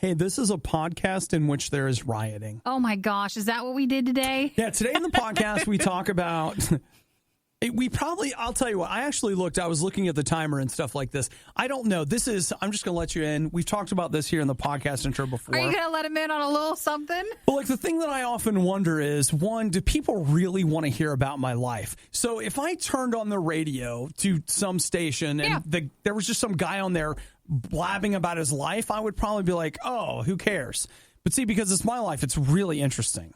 hey, this is a podcast in which there is rioting. Oh, my gosh. Is that what we did today? Yeah, today in the podcast, we talk about... I'll tell you what, I was looking at the timer and stuff like this. I don't know. I'm just going to let you in. We've talked about this here in the podcast intro before. Are you going to let him in on a little something? Well, like the thing that I often wonder is, one, do people really want to hear about my life? So if I turned on the radio to some station and there was just some guy on there blabbing about his life, I would probably be like, oh, who cares? But see, because it's my life, it's really interesting.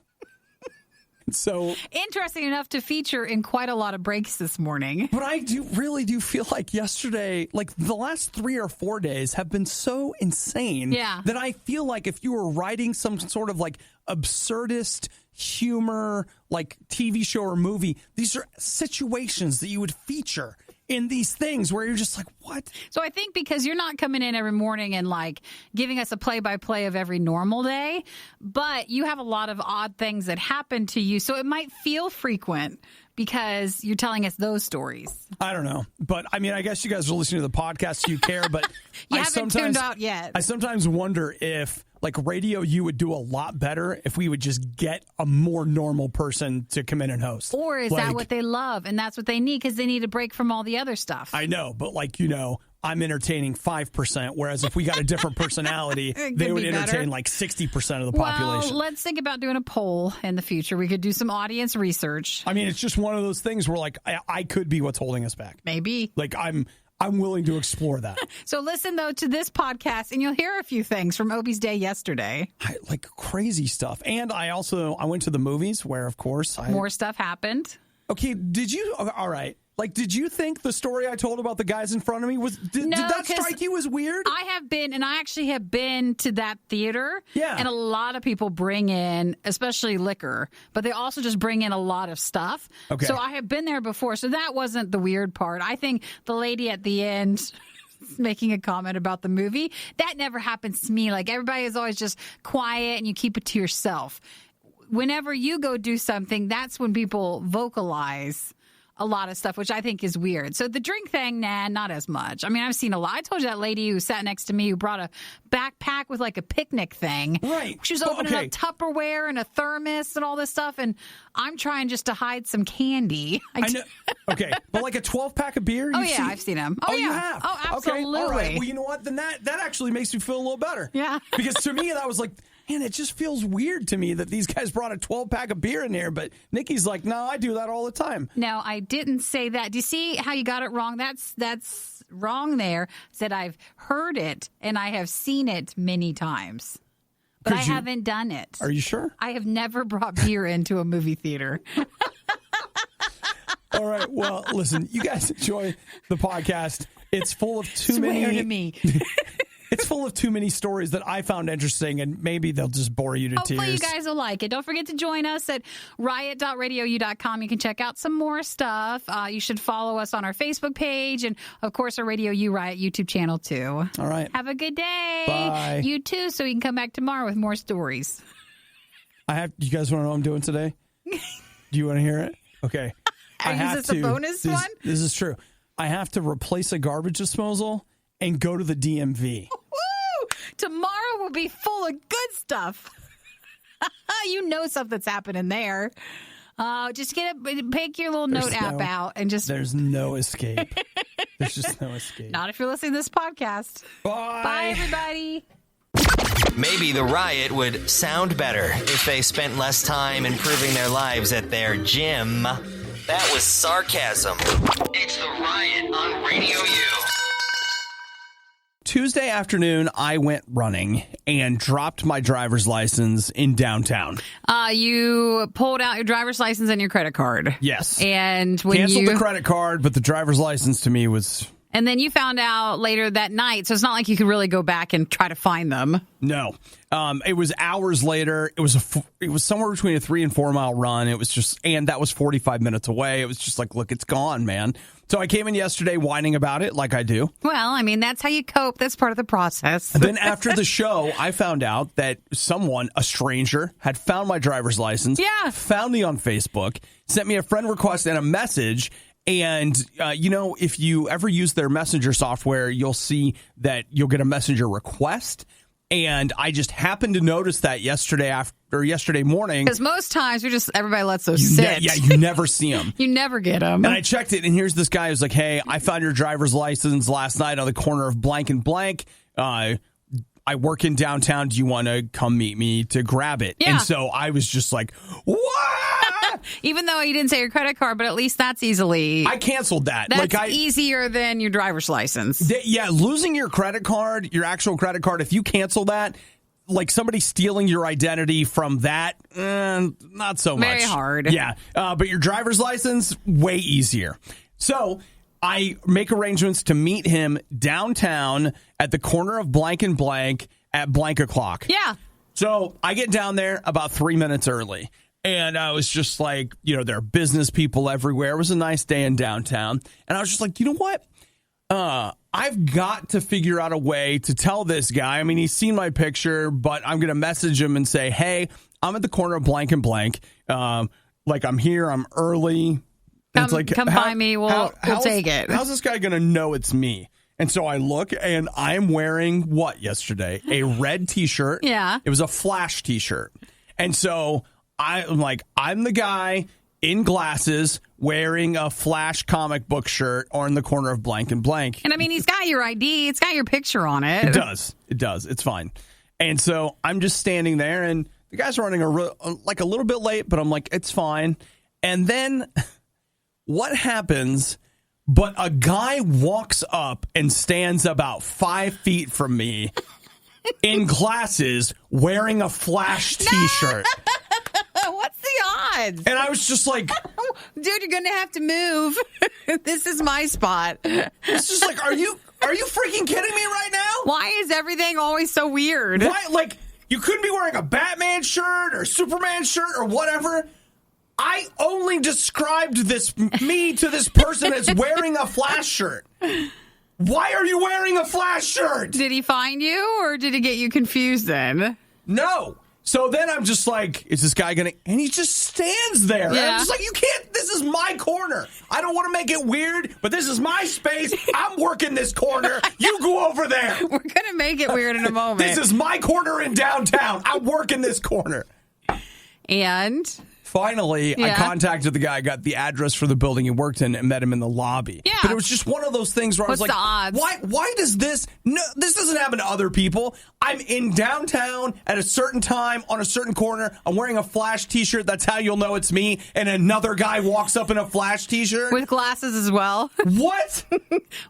So interesting enough to feature in quite a lot of breaks this morning. But I really do feel like yesterday, like the last 3 or 4 days have been so insane that I feel like if you were writing some sort of like absurdist humor, like TV show or movie, these are situations that you would feature in these things where you're just like, what? So I think because you're not coming in every morning and like giving us a play-by-play of every normal day, but you have a lot of odd things that happen to you. So it might feel frequent because you're telling us those stories. I don't know. But I mean, I guess you guys are listening to the podcast, so you care, but you haven't tuned out yet. I sometimes wonder if like Radio U would do a lot better if we would just get a more normal person to come in and host. Or is that what they love? And that's what they need because they need a break from all the other stuff. I know, but like, I'm entertaining 5%, whereas if we got a different personality, they would entertain like 60% of the population. Well, let's think about doing a poll in the future. We could do some audience research. I mean, it's just one of those things where like I could be what's holding us back. Maybe. Like I'm willing to explore that. So listen, though, to this podcast, and you'll hear a few things from Obi's day yesterday. Like crazy stuff. And I went to the movies where, of course, more stuff happened. Okay, all right. Like, did you think the story I told about the guys in front of me did that strike you as weird? I actually have been to that theater. Yeah. And a lot of people bring in, especially liquor, but they also just bring in a lot of stuff. Okay. So I have been there before. So that wasn't the weird part. I think the lady at the end making a comment about the movie, that never happens to me. Like, everybody is always just quiet and you keep it to yourself. Whenever you go do something, that's when people vocalize a lot of stuff, which I think is weird. So the drink thing, not as much. I mean, I've seen a lot. I told you that lady who sat next to me who brought a backpack with like a picnic thing. Right. She was opening up Tupperware and a thermos and all this stuff, and I'm trying just to hide some candy. I know. Okay. But like a 12-pack of beer? I've seen them. Oh, yeah. You have? Oh, absolutely. Okay. All right. Well, you know what? Then that actually makes me feel a little better. Yeah. Because to me, that was like, man, it just feels weird to me that these guys brought a 12-pack of beer in here, but Nikki's like, no, I do that all the time. No, I didn't say that. Do you see how you got it wrong? That's wrong there. Said I've heard it and I have seen it many times, but I haven't done it. Are you sure? I have never brought beer into a movie theater. All right. Well, listen, you guys enjoy the podcast. It's full of too many. Swear to me. It's full of too many stories that I found interesting, and maybe they'll just bore you to tears. Hopefully you guys will like it. Don't forget to join us at riot.radiou.com. You can check out some more stuff. You should follow us on our Facebook page and, of course, our Radio U Riot YouTube channel, too. All right. Have a good day. Bye. You, too, so you can come back tomorrow with more stories. You guys want to know what I'm doing today? Do you want to hear it? Okay. Is this a bonus one? This is true. I have to replace a garbage disposal and go to the DMV. Woo! Tomorrow will be full of good stuff. You know stuff that's happening there. Just pick your little note app out and just... There's no escape. There's just no escape. Not if you're listening to this podcast. Bye. Bye, everybody. Maybe the Riot would sound better if they spent less time improving their lives at their gym. That was sarcasm. It's the Riot on Radio U. Tuesday afternoon, I went running and dropped my driver's license in downtown. You pulled out your driver's license and your credit card. Yes. And when canceled the credit card, but the driver's license to me was... And then you found out later that night, so it's not like you could really go back and try to find them. No. It was hours later. It was somewhere between a 3 and 4 mile run. It was just, and that was 45 minutes away. It was just like, look, it's gone, man. So I came in yesterday whining about it like I do. Well, I mean, that's how you cope. That's part of the process. Then after the show, I found out that a stranger, had found my driver's license. Yeah. Found me on Facebook, sent me a friend request and a message. And, if you ever use their messenger software, you'll see that you'll get a messenger request. And I just happened to notice that yesterday morning. Because most times everybody lets those sit. You never see them. You never get them. And I checked it, and here's this guy who's like, hey, I found your driver's license last night on the corner of blank and blank. I work in downtown. Do you want to come meet me to grab it? Yeah. And so I was just like, what? Even though you didn't say your credit card, but at least that's easily... I canceled that. That's easier than your driver's license. Losing your credit card, your actual credit card, if you cancel that, like somebody stealing your identity from that, not so much. Very hard. Yeah. But your driver's license, way easier. So I make arrangements to meet him downtown at the corner of blank and blank at blank o'clock. Yeah. So I get down there about 3 minutes early. And I was just like, there are business people everywhere. It was a nice day in downtown. And I was just like, you know what? I've got to figure out a way to tell this guy. I mean, he's seen my picture, but I'm going to message him and say, hey, I'm at the corner of blank and blank. I'm here. I'm early. Come find me. We'll take it. How's this guy going to know it's me? And so I look, and I'm wearing what yesterday? A red T-shirt. Yeah. It was a Flash T-shirt. And so I'm like, I'm the guy in glasses wearing a Flash comic book shirt or in the corner of blank and blank. And I mean, he's got your ID. It's got your picture on it. It does. It's fine. And so I'm just standing there, and the guy's running a little bit late, but I'm like, it's fine. And then what happens? But a guy walks up and stands about 5 feet from me in glasses wearing a Flash T-shirt. What's the odds? And I was just like, dude, you're going to have to move. This is my spot. It's just like, are you freaking kidding me right now? Why is everything always so weird? Why? Like, you couldn't be wearing a Batman shirt or Superman shirt or whatever. I only described me to this person as wearing a Flash shirt. Why are you wearing a Flash shirt? Did he find you, or did he get you confused then? No. So then I'm just like, is this guy going to... And he just stands there. Yeah. And I'm just like, you can't... This is my corner. I don't want to make it weird, but this is my space. I'm working this corner. You go over there. We're going to make it weird in a moment. This is my corner in downtown. I'm working this corner. And... Finally, I contacted the guy, got the address for the building he worked in, and met him in the lobby. Yeah. But it was just one of those things where I was like, the odds? Why does this... No, this doesn't happen to other people. I'm in downtown at a certain time on a certain corner. I'm wearing a Flash T-shirt. That's how you'll know it's me. And another guy walks up in a Flash T-shirt. With glasses as well. What?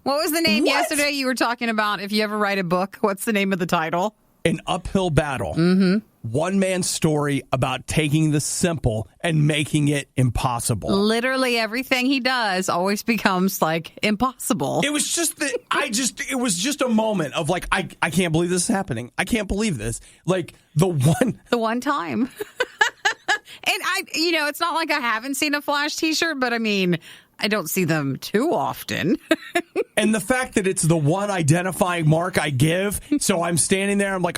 What was the name yesterday you were talking about? If you ever write a book, what's the name of the title? An Uphill Battle. Mm-hmm. One man's story about taking the simple and making it impossible. Literally everything he does always becomes like impossible. It was just that it was just a moment of like, I can't believe this is happening. I can't believe this. Like the one time. And it's not like I haven't seen a Flash T-shirt, but I mean, I don't see them too often. And the fact that it's the one identifying mark I give, so I'm standing there, I'm like,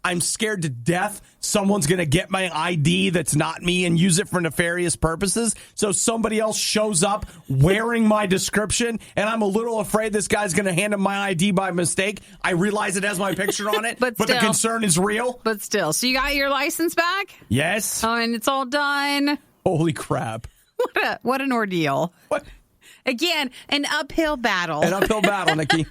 I'm scared to death someone's going to get my ID that's not me and use it for nefarious purposes. So somebody else shows up wearing my description, and I'm a little afraid this guy's going to hand him my ID by mistake. I realize it has my picture on it, but the concern is real. But still, so you got your license back? Yes. Oh, and it's all done. Holy crap. What an ordeal. What? Again, an uphill battle. An uphill battle, Nikki.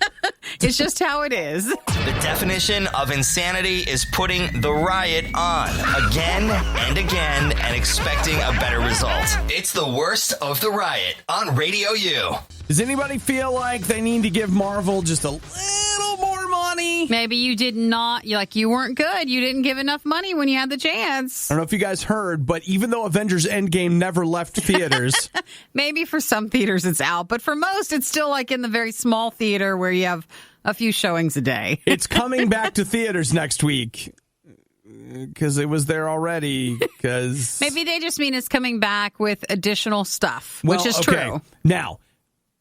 It's just how it is. The definition of insanity is putting the riot on again and again and expecting a better result. It's the worst of the riot on Radio U. Does anybody feel like they need to give Marvel just a little more money? Maybe you did not, you weren't good. You didn't give enough money when you had the chance. I don't know if you guys heard, but even though Avengers Endgame never left theaters. Maybe for some theaters it's out, but for most it's still like in the very small theater where you have a few showings a day. It's coming back to theaters next week. Because it was there already. Because maybe they just mean it's coming back with additional stuff, which is true. Now,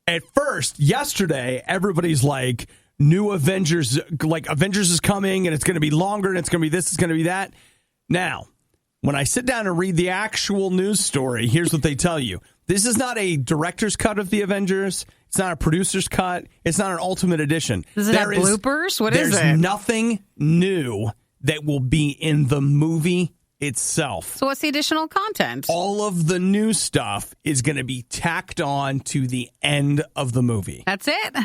at first, yesterday, everybody's like, new Avengers, like Avengers is coming and it's going to be longer and it's going to be this, it's going to be that. Now, when I sit down and read the actual news story, here's what they tell you. This is not a director's cut of the Avengers. It's not a producer's cut. It's not an ultimate edition. Does it have bloopers? What is it? There's nothing new that will be in the movie itself. So what's the additional content? All of the new stuff is going to be tacked on to the end of the movie. That's it?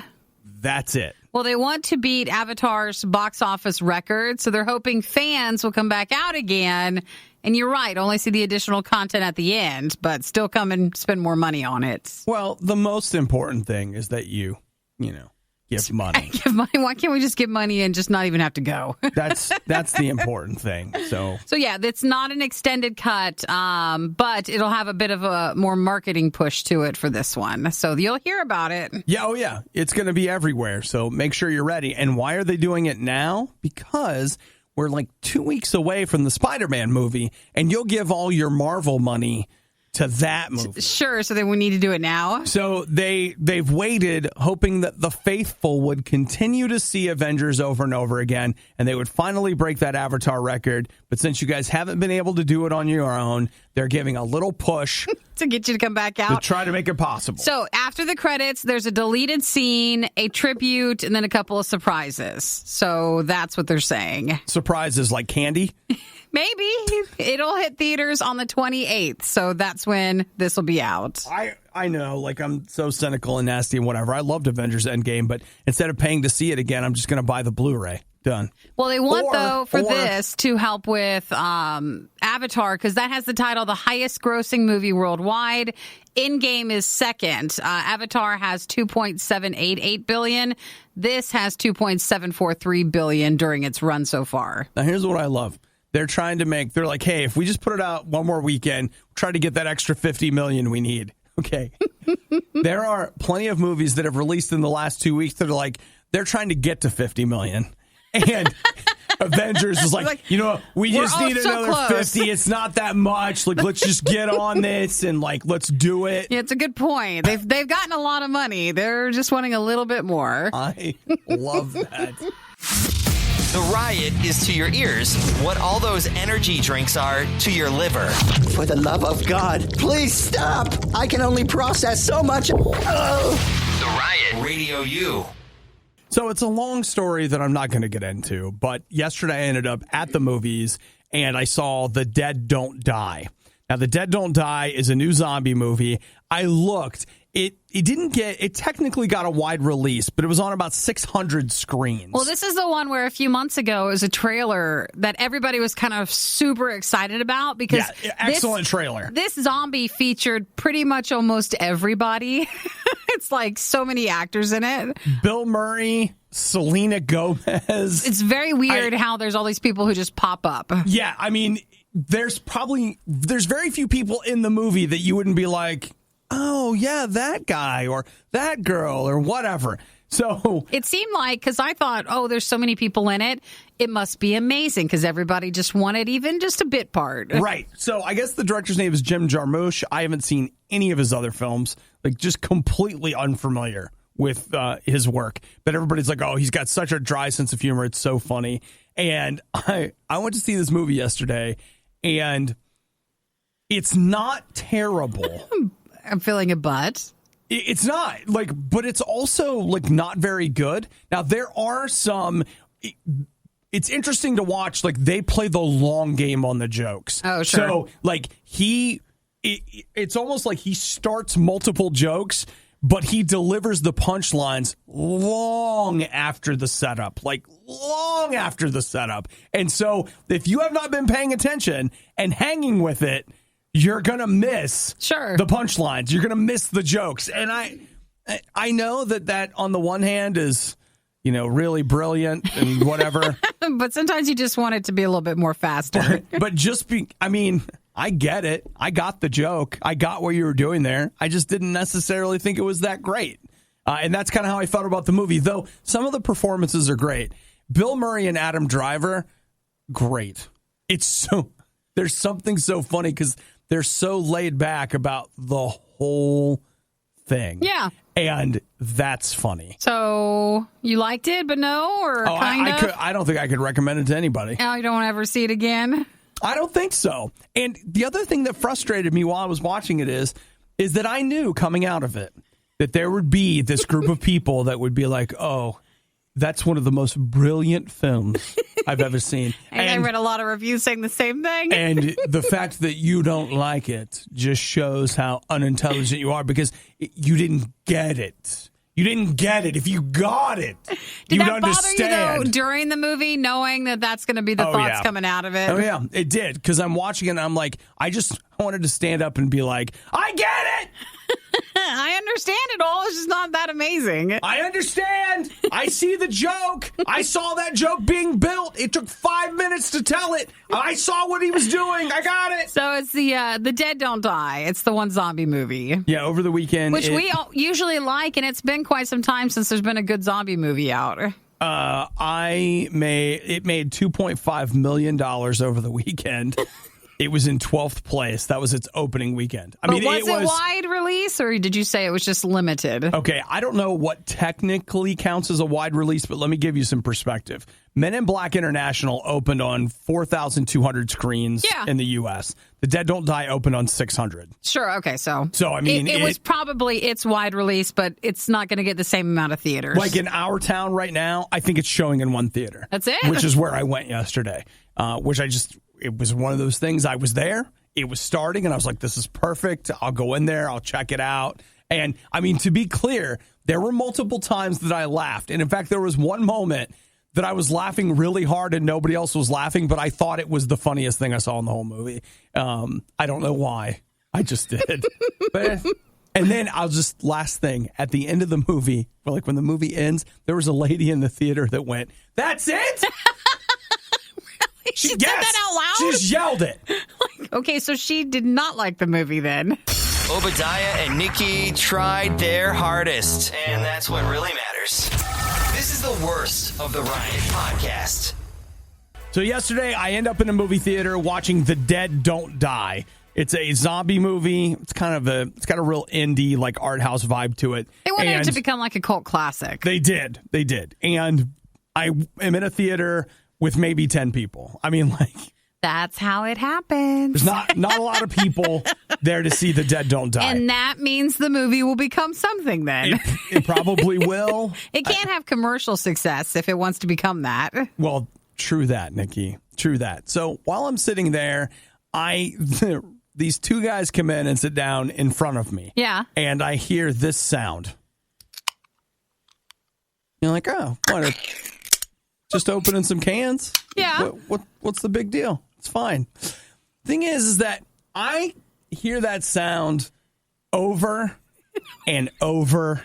That's it. Well, they want to beat Avatar's box office record, so they're hoping fans will come back out again. And you're right, only see the additional content at the end, but still come and spend more money on it. Well, the most important thing is that you give money. Give money. Why can't we just give money and just not even have to go? That's the important thing. So yeah, it's not an extended cut, but it'll have a bit of a more marketing push to it for this one. So you'll hear about it. Yeah, oh yeah. It's going to be everywhere. So make sure you're ready. And why are they doing it now? Because we're like 2 weeks away from the SpiderMan movie, and you'll give all your Marvel money to that movie. Sure, so then we need to do it now. So they've waited, hoping that the faithful would continue to see Avengers over and over again, and they would finally break that Avatar record. But since you guys haven't been able to do it on your own, they're giving a little push to get you to come back out. To try to make it possible. So after the credits, there's a deleted scene, a tribute, and then a couple of surprises. So that's what they're saying. Surprises like candy? Maybe. It'll hit theaters on the 28th, so that's when this will be out. I know, like, I'm so cynical and nasty and whatever. I loved Avengers Endgame, but instead of paying to see it again, I'm just going to buy the Blu-ray. Done. Well, they want, this to help with Avatar, because that has the title, the highest grossing movie worldwide. Endgame is second. Avatar has $2.788 billion. This has $2.743 billion during its run so far. Now, here's what I love. They're like, hey, if we just put it out one more weekend, try to get that extra $50 million we need. Okay. There are plenty of movies that have released in the last 2 weeks that are like, they're trying to get to $50 million. And Avengers is like, we just need another close. 50. It's not that much. Like, let's just get on this and let's do it. Yeah, it's a good point. They've gotten a lot of money. They're just wanting a little bit more. I love that. The Riot is to your ears what all those energy drinks are to your liver. For the love of God, please stop. I can only process so much. The Riot Radio U. So it's a long story that I'm not going to get into, but yesterday I ended up at the movies and I saw The Dead Don't Die. Now, The Dead Don't Die is a new zombie movie. I looked. It technically got a wide release, but it was on about 600 screens. Well, this is the one where a few months ago it was a trailer that everybody was kind of super excited about because excellent trailer. This zombie featured pretty much almost everybody. It's like so many actors in it. Bill Murray, Selena Gomez. It's very weird how there's all these people who just pop up. Yeah, I mean, there's very few people in the movie that you wouldn't be like, oh, yeah, that guy or that girl or whatever. So it seemed like, because I thought, there's so many people in it, it must be amazing because everybody just wanted even just a bit part. Right. So I guess the director's name is Jim Jarmusch. I haven't seen any of his other films, just completely unfamiliar with his work. But everybody's like, he's got such a dry sense of humor. It's so funny. And I went to see this movie yesterday, and it's not terrible. I'm feeling a butt. It's not but it's also not very good. Now there are some. It's interesting to watch. They play the long game on the jokes. Oh, sure. So it's almost like he starts multiple jokes, but he delivers the punchlines long after the setup. Long after the setup. And so if you have not been paying attention and hanging with it, you're going to miss the punchlines. You're going to miss the jokes. And I know that on the one hand is, really brilliant and whatever. But sometimes you just want it to be a little bit more faster. But I get it. I got the joke. I got what you were doing there. I just didn't necessarily think it was that great. And that's kind of how I felt about the movie, though some of the performances are great. Bill Murray and Adam Driver, great. There's something so funny because they're so laid back about the whole thing. Yeah. And that's funny. So you liked it, but no? Or kind of? I don't think I could recommend it to anybody. Oh, you don't want to ever see it again? I don't think so. And the other thing that frustrated me while I was watching it is that I knew coming out of it that there would be this group of people that would be like, oh, that's one of the most brilliant films I've ever seen. And I read a lot of reviews saying the same thing. And the fact that you don't like it just shows how unintelligent you are because you didn't get it. You didn't get it. If you got it, Did you'd that understand. bother you, though, during the movie, knowing that that's going to be the thoughts coming out of it? Oh, yeah, it did. Because I'm watching it and I'm like, I just wanted to stand up and be like, I get it. I understand it all. It's just not that amazing. I understand. I see the joke. I saw that joke being built. It took 5 minutes to tell it. I saw what he was doing. I got it. So it's the Dead Don't Die. It's the one zombie movie. Yeah, over the weekend. Which we usually like, and it's been quite some time since there's been a good zombie movie out. It made $2.5 million over the weekend. It was in 12th place. That was its opening weekend. Was it wide release, or did you say it was just limited? Okay, I don't know what technically counts as a wide release, but let me give you some perspective. Men in Black International opened on 4,200 screens in the U.S. The Dead Don't Die opened on 600. Sure, okay, so I mean... It was probably its wide release, but it's not going to get the same amount of theaters. Like in our town right now, I think it's showing in one theater. That's it? Which is where I went yesterday, it was one of those things. I was there. It was starting, and I was like, this is perfect. I'll go in there. I'll check it out. And, I mean, to be clear, there were multiple times that I laughed. And, in fact, there was one moment that I was laughing really hard and nobody else was laughing, but I thought it was the funniest thing I saw in the whole movie. I don't know why. I just did. And then last thing, at the end of the movie, like when the movie ends, there was a lady in the theater that went, that's it? She said that out loud? She just yelled it. Okay, so she did not like the movie then. Obadiah and Nikki tried their hardest, and that's what really matters. This is the worst of the Riot podcast. So yesterday, I end up in a movie theater watching The Dead Don't Die. It's a zombie movie. It's got a real indie, like art house vibe to it. They wanted it to become like a cult classic. They did. And I am in a theater with maybe 10 people. I mean, like... That's how it happens. There's not a lot of people there to see The Dead Don't Die. And that means the movie will become something then. It probably will. It can't have commercial success if it wants to become that. Well, true that, Nikki. True that. So while I'm sitting there, these two guys come in and sit down in front of me. Yeah. And I hear this sound. You're like, oh, what? Just opening some cans? Yeah. What's the big deal? It's fine. Thing is that I hear that sound over and over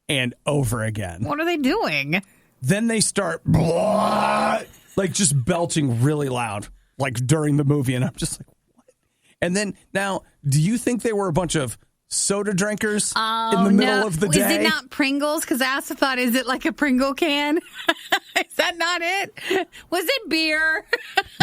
and over again. What are they doing? Then they start like just belching really loud, like during the movie. And I'm just like, what? And then now, do you think they were a bunch of soda drinkers in the middle of the day? Is it not Pringles? Because I also thought, is it like a Pringle can? Is that not it? Was it beer?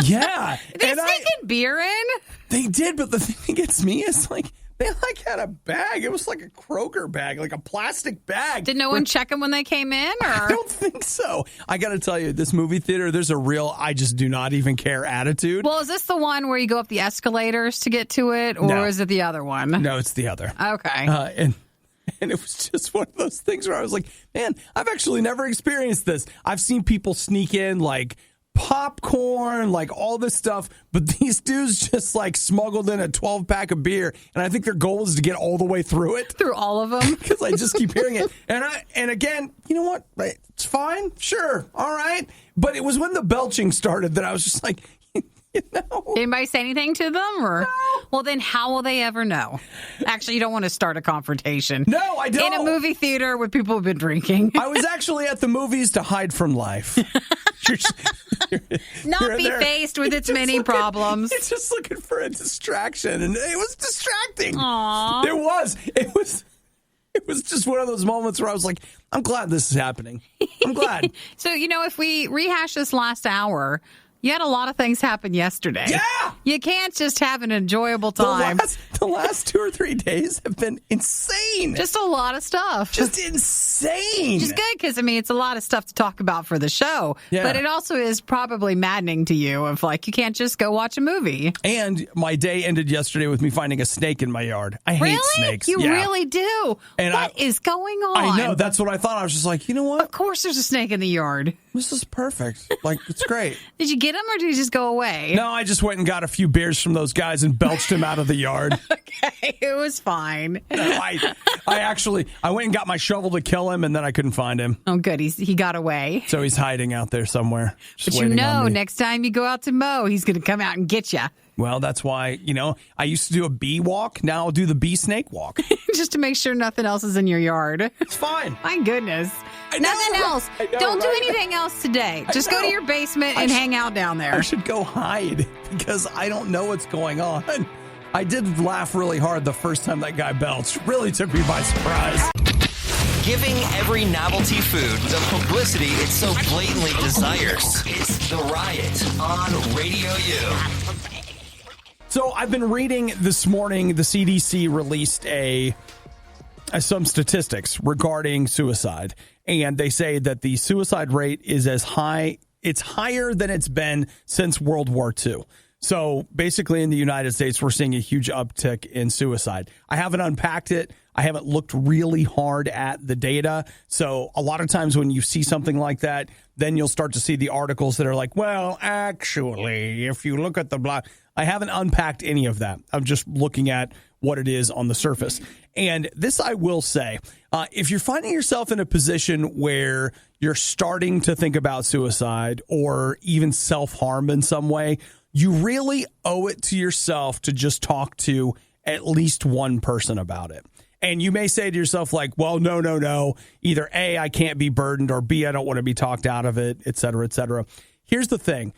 Yeah. Did they sneak beer in? They did, but the thing that gets me is like, they like had a bag. It was like a Kroger bag, like a plastic bag. Did no one check them when they came in? Or? I don't think so. I got to tell you, this movie theater, there's a real I just do not even care attitude. Well, is this the one where you go up the escalators to get to it, or is it the other one? No, it's the other. Okay. And it was just one of those things where I was like, man, I've actually never experienced this. I've seen people sneak in like popcorn, like all this stuff, but these dudes just like smuggled in a 12-pack of beer, and I think their goal is to get all the way through it. Through all of them? Because I just keep hearing it. And again, you know what? It's fine. Sure. All right. But it was when the belching started that I was just like, you know. Did anybody say anything to them? Or? No. Well, then how will they ever know? Actually, you don't want to start a confrontation. No, I don't. In a movie theater with people who've been drinking. I was actually at the movies to hide from life. Not be faced with its many problems. You're just looking for a distraction, and it was distracting. Aww. It was just one of those moments where I was like, I'm glad this is happening. I'm glad. So, if we rehash this last hour, you had a lot of things happen yesterday. Yeah! You can't just have an enjoyable time. The The last 2 or 3 days have been insane. Just a lot of stuff. Just insane. Which is good because, I mean, it's a lot of stuff to talk about for the show. Yeah. But it also is probably maddening to you of like, you can't just go watch a movie. And my day ended yesterday with me finding a snake in my yard. I hate snakes. You really do? And what is going on? I know. That's what I thought. I was just like, you know what? Of course there's a snake in the yard. This is perfect. Like, it's great. Did you get him or did he just go away? No, I just went and got a few beers from those guys and belched him out of the yard. Okay, it was fine. No, I went and got my shovel to kill him, and then I couldn't find him. Oh, good. He got away. So he's hiding out there somewhere. But you know, next time you go out to mow, he's going to come out and get you. Well, that's why, I used to do a bee walk. Now I'll do the bee snake walk. Just to make sure nothing else is in your yard. It's fine. My goodness. Nothing else. Don't do anything else today. Just go to your basement and hang out down there. I should go hide because I don't know what's going on. I did laugh really hard the first time that guy belched. Really took me by surprise. Giving every novelty food the publicity it so blatantly desires. It's The Riot on Radio U. So I've been reading this morning, the CDC released some statistics regarding suicide. And they say that the suicide rate is it's higher than it's been since World War II. So basically in the United States, we're seeing a huge uptick in suicide. I haven't unpacked it. I haven't looked really hard at the data. So a lot of times when you see something like that, then you'll start to see the articles that are like, well, actually, if you look at the blah. I haven't unpacked any of that. I'm just looking at what it is on the surface. And this I will say, if you're finding yourself in a position where you're starting to think about suicide or even self-harm in some way, you really owe it to yourself to just talk to at least one person about it. And you may say to yourself like, well, no. Either A, I can't be burdened, or B, I don't want to be talked out of it, et cetera, et cetera. Here's the thing.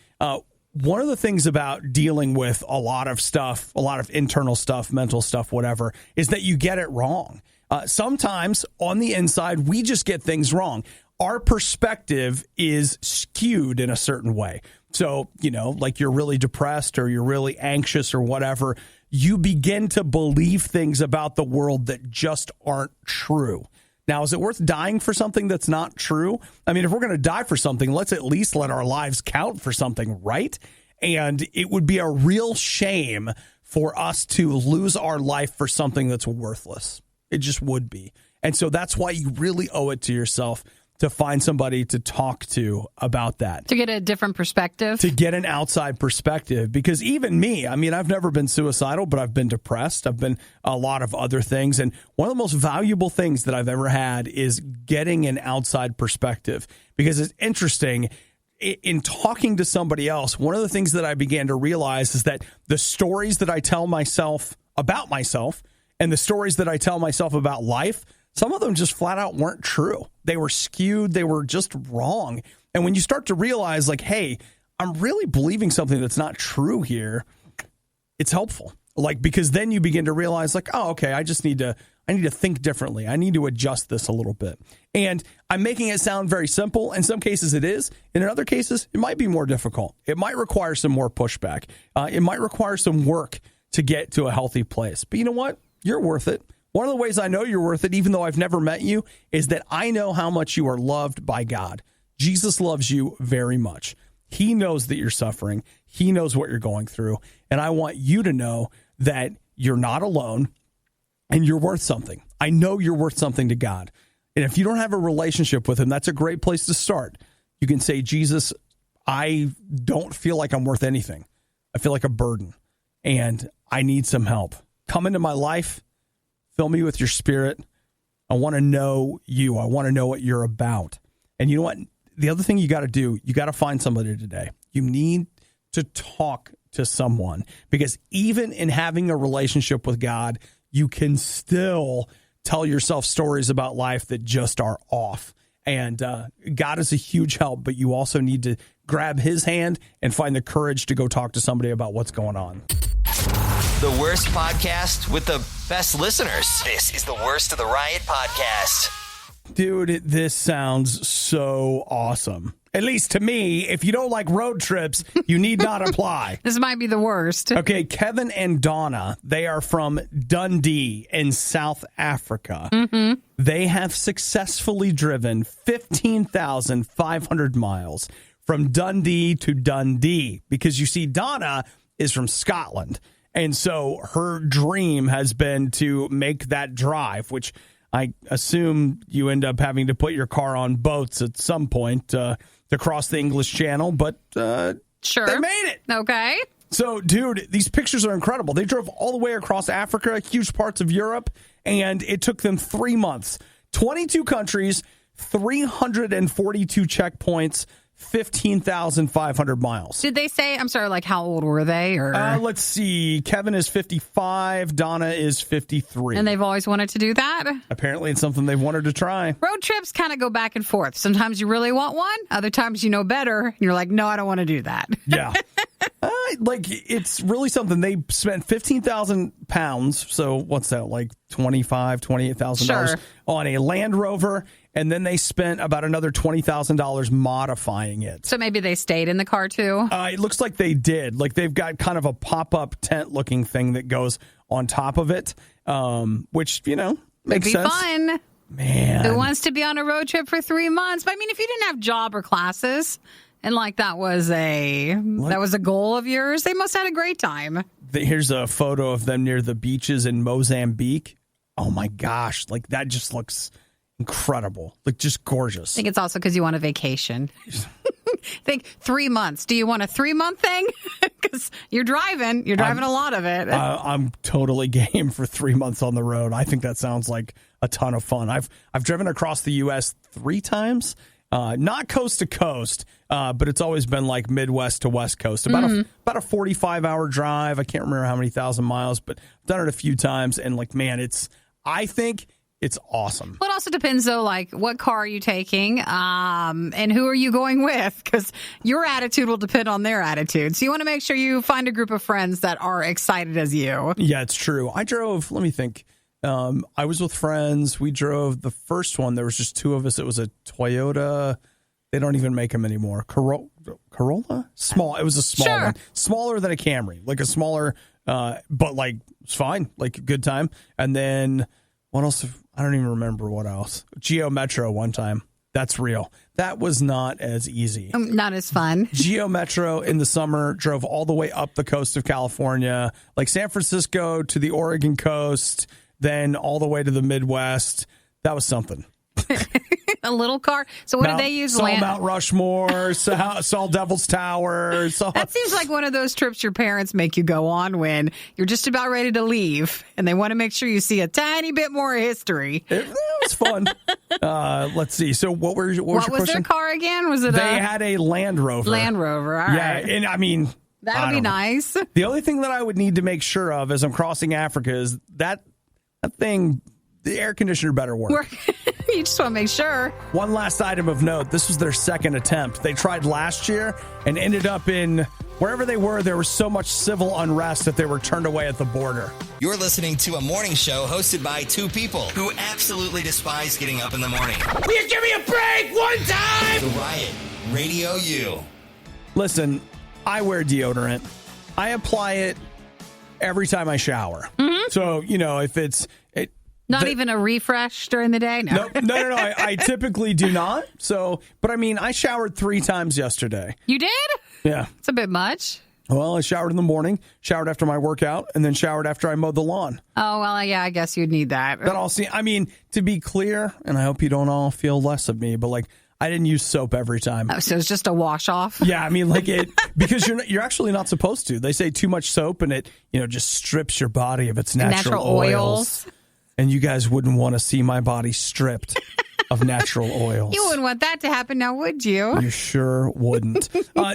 One of the things about dealing with a lot of stuff, a lot of internal stuff, mental stuff, whatever, is that you get it wrong. Sometimes on the inside, we just get things wrong. Our perspective is skewed in a certain way. So, like you're really depressed or you're really anxious or whatever, you begin to believe things about the world that just aren't true. Now, is it worth dying for something that's not true? I mean, if we're going to die for something, let's at least let our lives count for something, right? And it would be a real shame for us to lose our life for something that's worthless. It just would be. And so that's why you really owe it to yourself to find somebody to talk to about that. To get a different perspective. To get an outside perspective. Because even me, I mean, I've never been suicidal, but I've been depressed. I've been a lot of other things. And one of the most valuable things that I've ever had is getting an outside perspective. Because it's interesting, in talking to somebody else, one of the things that I began to realize is that the stories that I tell myself about myself and the stories that I tell myself about life, some of them just flat out weren't true. They were skewed. They were just wrong. And when you start to realize like, hey, I'm really believing something that's not true here, it's helpful. Like, because then you begin to realize like, oh, okay, I need to think differently. I need to adjust this a little bit. And I'm making it sound very simple. In some cases it is. And in other cases, it might be more difficult. It might require some more pushback. It might require some work to get to a healthy place. But you know what? You're worth it. One of the ways I know you're worth it, even though I've never met you, is that I know how much you are loved by God. Jesus loves you very much. He knows that you're suffering. He knows what you're going through. And I want you to know that you're not alone and you're worth something. I know you're worth something to God. And if you don't have a relationship with him, that's a great place to start. You can say, Jesus, I don't feel like I'm worth anything. I feel like a burden and I need some help. Come into my life. Fill me with your spirit. I want to know you. I want to know what you're about. And you know what? The other thing you got to do, you got to find somebody today. You need to talk to someone, because even in having a relationship with God, you can still tell yourself stories about life that just are off. And God is a huge help, but you also need to grab his hand and find the courage to go talk to somebody about what's going on. The worst podcast with the best listeners. This is the Worst of the Riot podcast. Dude, this sounds so awesome. At least to me, if you don't like road trips, you need not apply. This might be the worst. Okay, Kevin and Donna, they are from Dundee in South Africa. Mm-hmm. They have successfully driven 15,500 miles from Dundee to Dundee because you see, Donna is from Scotland. And so her dream has been to make that drive, which I assume you end up having to put your car on boats at some point to cross the English Channel. But sure, they made it. Okay. So, dude, these pictures are incredible. They drove all the way across Africa, huge parts of Europe, and it took them 3 months. 22 countries, 342 checkpoints, 15,500 miles. Did they say, I'm sorry, like how old were they? Or let's see. Kevin is 55. Donna is 53. And they've always wanted to do that? Apparently it's something they've wanted to try. Road trips kind of go back and forth. Sometimes you really want one. Other times you know better. And you're like, no, I don't want to do that. Yeah. It's really something. They spent 15,000 pounds. So what's that? Like $28,000 on a Land Rover. And then they spent about another $20,000 modifying it. So maybe they stayed in the car too? It looks like they did. Like they've got kind of a pop-up tent-looking thing that goes on top of it, which, makes sense. Fun. Man. Who wants to be on a road trip for 3 months? But I mean, if you didn't have job or classes and like that was a goal of yours, they must have had a great time. Here's a photo of them near the beaches in Mozambique. Oh my gosh. Like that just looks incredible. Like just gorgeous. I think it's also because you want a vacation. Think 3 months. Do you want a 3-month thing? Because you're driving a lot of it. I'm totally game for 3 months on the road. I think that sounds like a ton of fun. I've driven across the U.S. 3 times, not coast to coast, but it's always been like Midwest to West Coast. About a 45-hour drive. I can't remember how many thousand miles, but I've done it a few times. And like, man, I think it's awesome. Well, it also depends, though, like what car are you taking and who are you going with? Because your attitude will depend on their attitude. So you want to make sure you find a group of friends that are excited as you. Yeah, it's true. I drove, let me think. I was with friends. We drove the first one. There was just 2 of us. It was a Toyota. They don't even make them anymore. Corolla? Small. It was a small one. Smaller than a Camry. Like a smaller, but like it's fine. Like a good time. And then what else? I don't even remember what else. Geo Metro one time. That's real. That was not as easy. Not as fun. Geo Metro in the summer drove all the way up the coast of California, like San Francisco to the Oregon coast, then all the way to the Midwest. That was something. A little car. So what did they use? Saw Mount Rushmore, saw Devil's Tower. That seems like one of those trips your parents make you go on when you're just about ready to leave, and they want to make sure you see a tiny bit more history. It was fun. Let's see. So what was your question? Their car again? They had a Land Rover. Land Rover. All right. And I mean, that would be nice. The only thing that I would need to make sure of as I'm crossing Africa is that thing. The air conditioner better work. You just want to make sure. One last item of note. This was their second attempt. They tried last year and ended up in wherever they were. There was so much civil unrest that they were turned away at the border. You're listening to a morning show hosted by 2 people who absolutely despise getting up in the morning. Will you give me a break one time? The Riot Radio U. Listen, I wear deodorant. I apply it every time I shower. Mm-hmm. So, if it's... Not even a refresh during the day? No. No. I typically do not. So, but I mean, I showered 3 times yesterday. You did? Yeah. It's a bit much. Well, I showered in the morning, showered after my workout, and then showered after I mowed the lawn. Oh, well, yeah, I guess you'd need that. I mean, to be clear, and I hope you don't all feel less of me, but like, I didn't use soap every time. Oh, so it's just a wash off? Yeah, I mean, like because you're actually not supposed to. They say too much soap and it, just strips your body of its natural oils. And you guys wouldn't want to see my body stripped of natural oils. You wouldn't want that to happen now, would you? You sure wouldn't.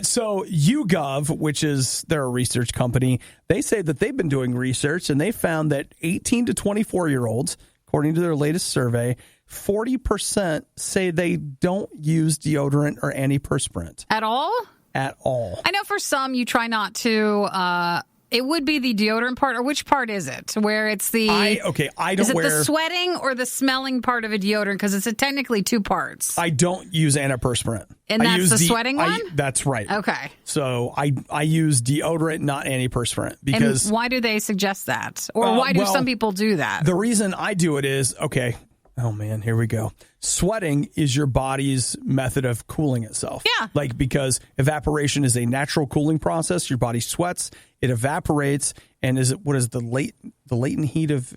So YouGov, which is they're a research company, they say that they've been doing research and they found that 18 to 24-year-olds, according to their latest survey, 40% say they don't use deodorant or antiperspirant. At all? At all. I know for some you try not to It would be the deodorant part, or which part is it? Where it's the... I don't Is it wear... the sweating or the smelling part of a deodorant? Because it's technically two parts. I don't use antiperspirant. And that's the sweating one? That's right. Okay. So I use deodorant, not antiperspirant. Because and why do they suggest that? Or why do some people do that? The reason I do it is, oh man, here we go. Sweating is your body's method of cooling itself. Yeah. Like, because evaporation is a natural cooling process. Your body sweats, it evaporates, and what is the latent heat of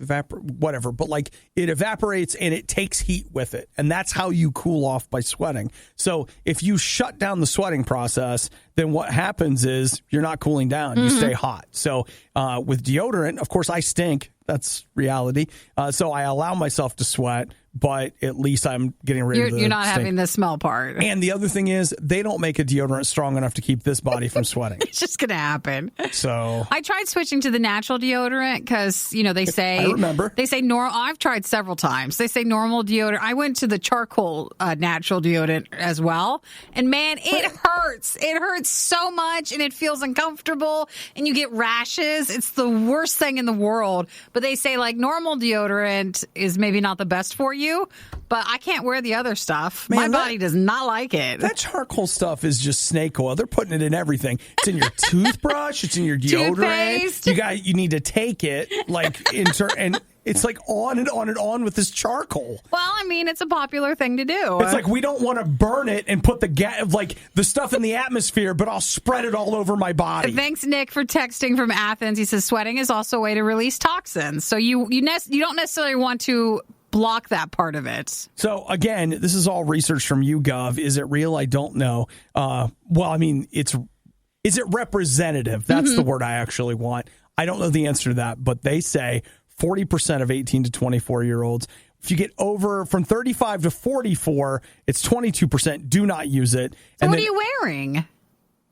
whatever, but like it evaporates and it takes heat with it. And that's how you cool off, by sweating. So if you shut down the sweating process, then what happens is you're not cooling down. You stay hot. So with deodorant, of course, I stink. That's reality. So I allow myself to sweat, but at least I'm getting rid of the You're not stink. having the smell part. And the other thing is, they don't make a deodorant strong enough to keep this body from sweating. It's just going to happen. So I tried switching to the natural deodorant because, they say... I remember. They say I've tried several times. They say normal deodorant. I went to the charcoal natural deodorant as well. And man, it hurts. It hurts so much and it feels uncomfortable and you get rashes. It's the worst thing in the world. But they say like normal deodorant is maybe not the best for you, but I can't wear the other stuff. Man, my body does not like it. That charcoal stuff is just snake oil. They're putting it in everything. It's in your toothbrush. It's in your deodorant. Toothpaste. You need to take it and it's like on and on and on with this charcoal. Well, I mean, it's a popular thing to do. It's like we don't want to burn it and put the stuff in the atmosphere, but I'll spread it all over my body. Thanks, Nick, for texting from Athens. He says sweating is also a way to release toxins. So you don't necessarily want to block that part of it. So again, this is all research from YouGov. Is it real? I don't know. Well, I mean, is it representative? That's the word I actually want. I don't know the answer to that, but they say 40% of 18 to 24-year-olds. If you get over from 35 to 44, it's 22%. Do not use it. So what are you wearing?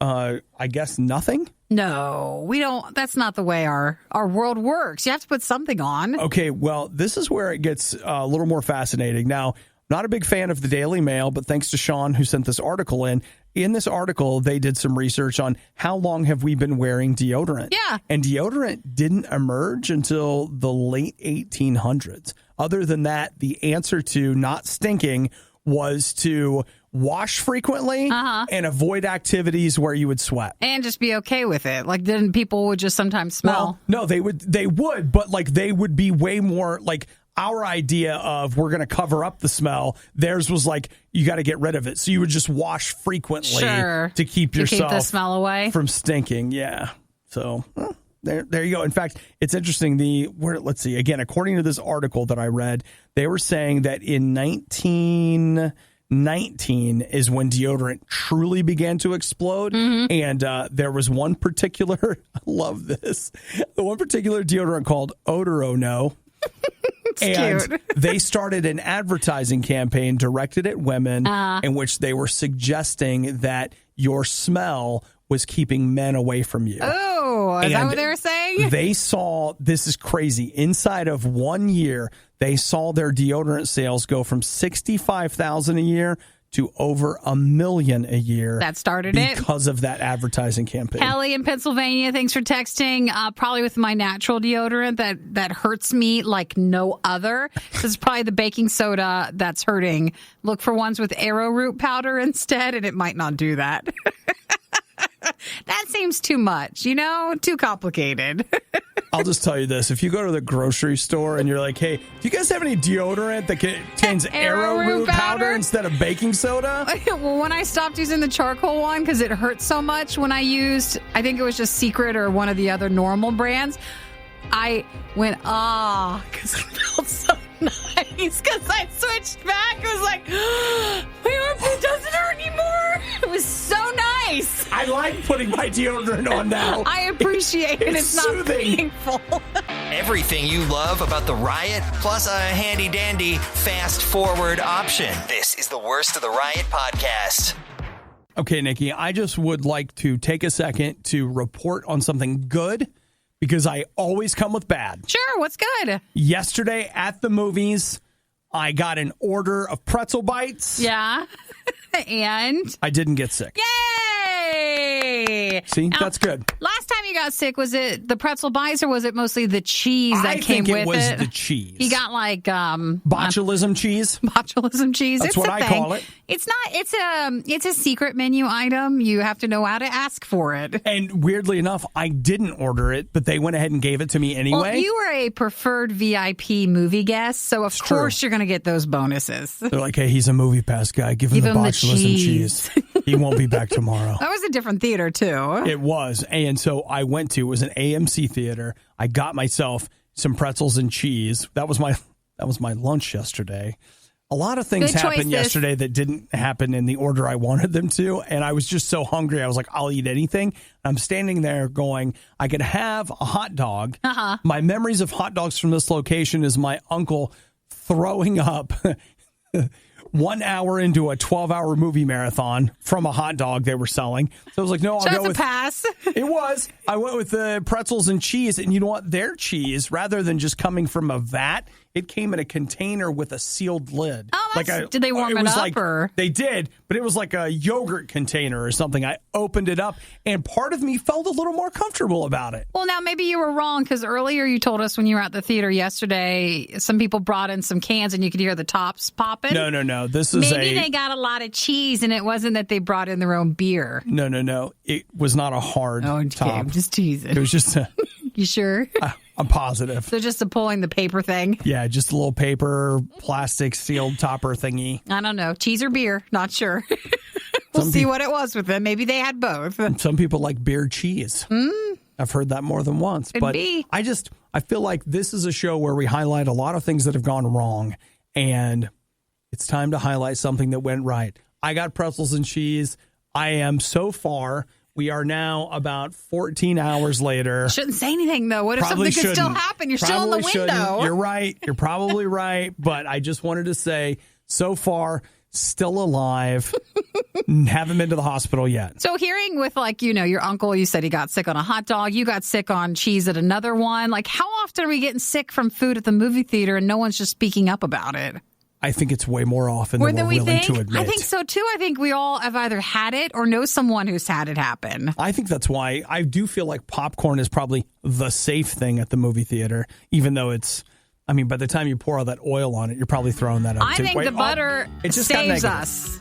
I guess nothing. No, we don't. That's not the way our world works. You have to put something on. Okay, well, this is where it gets a little more fascinating. Now, not a big fan of the Daily Mail, but thanks to Sean who sent this article in. In this article, they did some research on how long have we been wearing deodorant. Yeah. And deodorant didn't emerge until the late 1800s. Other than that, the answer to not stinking was to wash frequently and avoid activities where you would sweat. And just be okay with it. Like, then people would just sometimes smell. Well, no, they would, but like they would be way more like our idea of we're going to cover up the smell. Theirs was like, you got to get rid of it. So you would just wash frequently to keep yourself the smell away from stinking. Yeah. So there you go. In fact, it's interesting. Let's see, again, according to this article that I read, they were saying that in 1919 is when deodorant truly began to explode. And there was one particular, I love this, the one particular deodorant called Odorono. And cute. They started an advertising campaign directed at women in which they were suggesting that your smell was keeping men away from you. Oh, is that what they were saying? They saw, this is crazy, inside of 1 year, they saw their deodorant sales go from $65,000 a year to over $1 million a year. That started because of that advertising campaign. Kelly in Pennsylvania, thanks for texting. Probably with my natural deodorant that hurts me like no other. This is probably the baking soda that's hurting. Look for ones with arrowroot powder instead, and it might not do that. That seems too much, too complicated. I'll just tell you this. If you go to the grocery store and you're like, hey, do you guys have any deodorant that contains arrowroot powder instead of baking soda? Well, when I stopped using the charcoal one because it hurt so much when I used, I think it was just Secret or one of the other normal brands, I went, because it felt so nice because I switched back. It was like, my armpit doesn't hurt anymore. It was so nice. I like putting my deodorant on now. I appreciate it. It's not soothing. painful. Everything you love about the Riot, plus a handy-dandy fast-forward option. This is the Worst of the Riot podcast. Okay, Nikki, I just would like to take a second to report on something good, because I always come with bad. Sure, what's good? Yesterday at the movies, I got an order of Pretzel Bites. Yeah. And I didn't get sick. Yay! See, Now, that's good. Last time you got sick, was it the Pretzel Bites or was it mostly the cheese that came with it? I think it was the cheese. You got like botulism cheese. Botulism cheese. That's it's what a I thing. call it. It's not. It's a secret menu item. You have to know how to ask for it. And weirdly enough, I didn't order it, but they went ahead and gave it to me anyway. Well, you were a preferred VIP movie guest, so of course you're going to get those bonuses. They're like, hey, he's a movie pass guy. Give him the botulism cheese. He won't be back tomorrow. That was a different theater, too. It was. And so I went to, it was an AMC theater. I got myself some pretzels and cheese. That was my lunch yesterday. A lot of things happened yesterday that didn't happen in the order I wanted them to. And I was just so hungry. I was like, I'll eat anything. I'm standing there going, I could have a hot dog. Uh-huh. My memories of hot dogs from this location is my uncle throwing up 1 hour into a 12-hour movie marathon from a hot dog they were selling. So I was like, no, I'll go with... pass. It was. I went with the pretzels and cheese. And you know what? Their cheese, rather than just coming from a vat, it came in a container with a sealed lid. Oh, did they warm it up? Or? They did, but it was like a yogurt container or something. I opened it up, and part of me felt a little more comfortable about it. Well, now maybe you were wrong, because earlier you told us when you were at the theater yesterday, some people brought in some cans and you could hear the tops popping. No. This is maybe they got a lot of cheese, and it wasn't that they brought in their own beer. No. It was not a hard top. I'm just teasing. It was just a... You sure? I'm positive. So just pulling the paper thing? Yeah, just a little paper, plastic sealed topper thingy. I don't know. Cheese or beer? Not sure. We'll see what it was with them. Maybe they had both. Some people like beer cheese. I've heard that more than once. Could be. I feel like this is a show where we highlight a lot of things that have gone wrong, and it's time to highlight something that went right. I got pretzels and cheese. I am so far... We are now about 14 hours later. Shouldn't say anything, though. What if something could still happen? You're still in the window. Shouldn't. You're right. You're probably right. But I just wanted to say, so far, still alive. Haven't been to the hospital yet. So hearing with, your uncle, you said he got sick on a hot dog. You got sick on cheese at another one. Like, how often are we getting sick from food at the movie theater and no one's just speaking up about it? I think it's way more often than we're willing to admit. I think so, too. I think we all have either had it or know someone who's had it happen. I think that's why I do feel like popcorn is probably the safe thing at the movie theater, even though it's, by the time you pour all that oil on it, you're probably throwing that out, too. I think the butter saves us.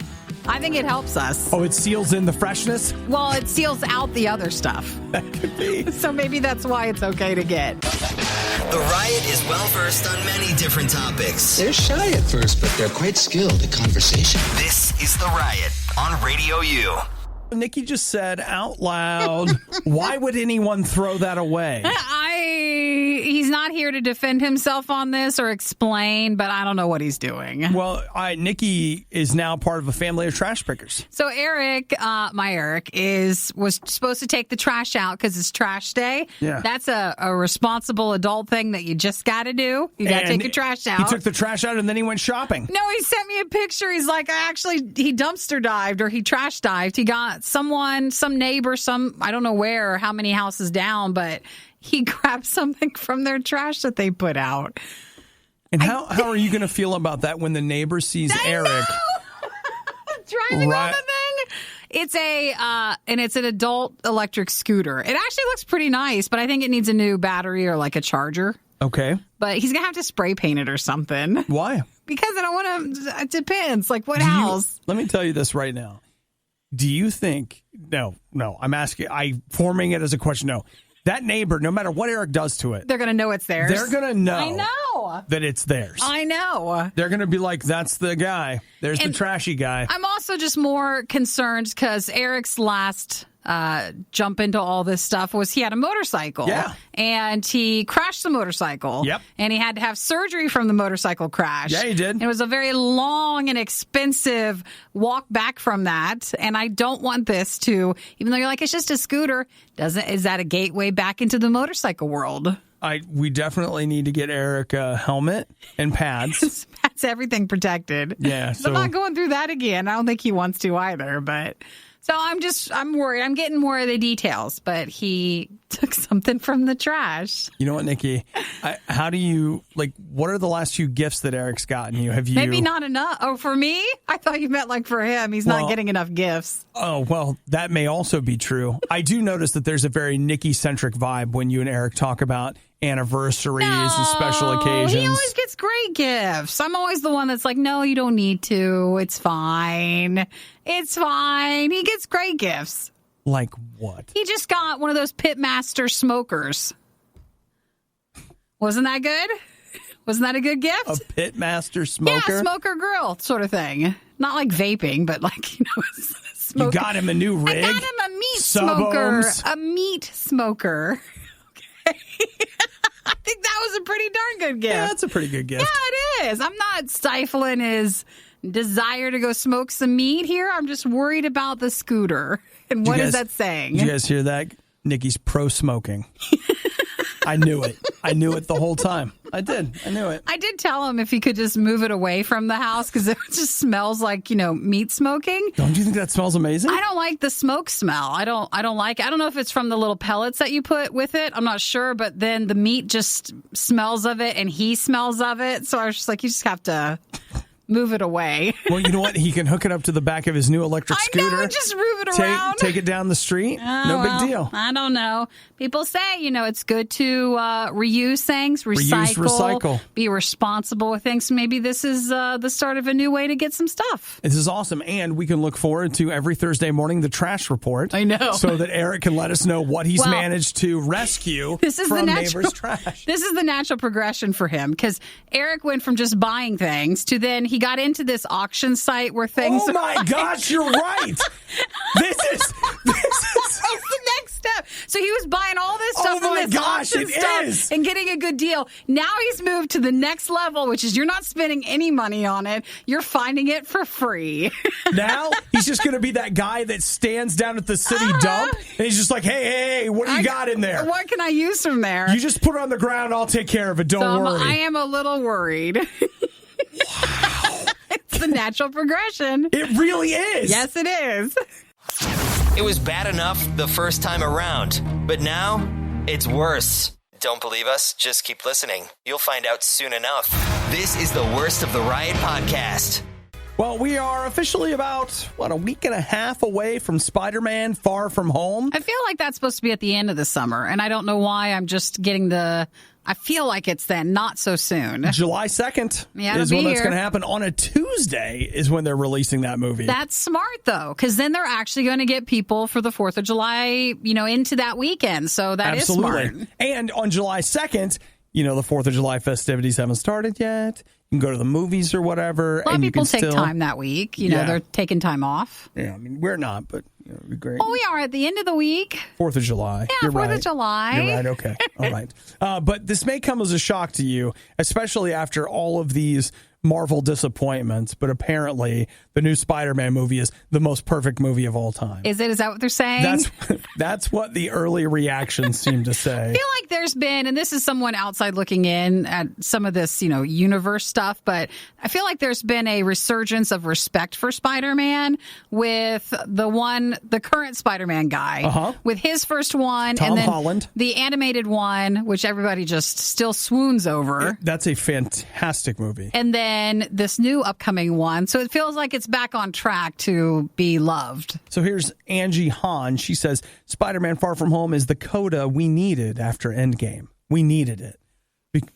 I think it helps us. Oh, it seals in the freshness? Well, it seals out the other stuff. That could be. So maybe that's why it's okay to get. The Riot is well-versed on many different topics. They're shy at first, but they're quite skilled at conversation. This is The Riot on Radio U. Nikki just said out loud, why would anyone throw that away? He's not here to defend himself on this or explain, but I don't know what he's doing. Well, Nikki is now part of a family of trash pickers. So Eric, my Eric, was supposed to take the trash out because it's trash day. Yeah. That's a responsible adult thing that you just got to do. You got to take your trash out. He took the trash out and then he went shopping. No, he sent me a picture. He's like, he dumpster dived or he trash dived. He got some neighbor, I don't know where or how many houses down, but he grabbed something from their trash that they put out. And how are you going to feel about that when the neighbor sees Eric driving on the thing? It's it's an adult electric scooter. It actually looks pretty nice, but I think it needs a new battery or like a charger. Okay. But he's going to have to spray paint it or something. Why? Because I don't want to, it depends. Like what house? Let me tell you this right now. Do you think, no, I'm forming it as a question. No, that neighbor, no matter what Eric does to it, they're going to know it's theirs. They're going to know. I know. That it's theirs. I know. They're going to be like, that's the guy. There's the trashy guy. I'm also just more concerned because Eric's last jump into all this stuff was he had a motorcycle. Yeah. And he crashed the motorcycle. Yep. And he had to have surgery from the motorcycle crash. Yeah, he did. And it was a very long and expensive walk back from that. And I don't want this to, even though you're like, it's just a scooter, is that a gateway back into the motorcycle world? We definitely need to get Eric a helmet and pads. That's everything protected. Yeah. So I'm not going through that again. I don't think he wants to either, but So I'm worried. I'm getting more of the details, but he took something from the trash. You know what, Nikki? How do you, what are the last few gifts that Erik's gotten you? Have you? Maybe not enough. Oh, for me? I thought you meant for him. He's not getting enough gifts. Oh, well, that may also be true. I do notice that there's a very Nikki-centric vibe when you and Erik talk about anniversaries and special occasions. He always gets great gifts. I'm always the one that's like, no, you don't need to. It's fine. It's fine. He gets great gifts. Like what? He just got one of those Pitmaster smokers. Wasn't that good? Wasn't that a good gift? A Pitmaster smoker? Yeah, smoker grill sort of thing. Not like vaping, but smoker. You got him a new rig? I got him a meat Sub-ohms? smoker. A meat smoker. Okay. I think that was a pretty darn good gift. Yeah, that's a pretty good gift. Yeah, it is. I'm not stifling his desire to go smoke some meat here. I'm just worried about the scooter. And what is that saying? Did you guys hear that? Nikki's pro-smoking. I knew it. I knew it the whole time. I did. I knew it. I did tell him if he could just move it away from the house because it just smells like, meat smoking. Don't you think that smells amazing? I don't like the smoke smell. I don't like it. I don't know if it's from the little pellets that you put with it. I'm not sure. But then the meat just smells of it and he smells of it. So I was just like, you just have to move it away. Well, you know what? He can hook it up to the back of his new electric scooter. I know, just move it around. Take it down the street. No big deal. I don't know. People say, it's good to reuse things, recycle. Be responsible with things. So maybe this is the start of a new way to get some stuff. This is awesome. And we can look forward to every Thursday morning, the trash report. I know. So that Erik can let us know what he's managed to rescue from neighbors' trash. This is the natural progression for him because Erik went from just buying things to then he got into this auction site where things. Oh my gosh, you're right. This is That's the next step. So he was buying all this stuff from this auction stuff and getting a good deal. Now he's moved to the next level, which is you're not spending any money on it. You're finding it for free. Now he's just going to be that guy that stands down at the city dump and he's just like, hey, what do you got in there? What can I use from there? You just put it on the ground. I'll take care of it. Don't worry. I am a little worried. Wow. It's the natural progression. It really is. Yes, it is. It was bad enough the first time around, but now it's worse. Don't believe us? Just keep listening. You'll find out soon enough. This is the Worst of the Riot podcast. Well, we are officially about, a week and a half away from SpiderMan Far From Home. I feel like that's supposed to be at the end of the summer, and I don't know why I'm just getting I feel like it's then, not so soon. July 2nd is when that's going to happen. On a Tuesday is when they're releasing that movie. That's smart, though, because then they're actually going to get people for the 4th of July, into that weekend. So that is smart. And on July 2nd, the 4th of July festivities haven't started yet. You can go to the movies or whatever. A lot of people take time that week. They're taking time off. Yeah, we're not, but it'd be great. Oh, we are at the end of the week. 4th of July. Yeah, You're 4th of July. You're right. Okay. All right. But this may come as a shock to you, especially after all of these Marvel disappointments. But apparently, the new Spider-Man movie is the most perfect movie of all time. Is it? Is that what they're saying? That's what the early reactions seem to say. I feel like there's been, and this is someone outside looking in at some of this, universe stuff, but I feel like there's been a resurgence of respect for Spider-Man with the current Spider-Man guy, with his first one, Tom and then Holland. The animated one, which everybody just still swoons over. That's a fantastic movie. And then this new upcoming one. So it feels like it's back on track to be loved. So here's Angie Hahn. She says, Spider-Man Far From Home is the coda we needed after Endgame. We needed it.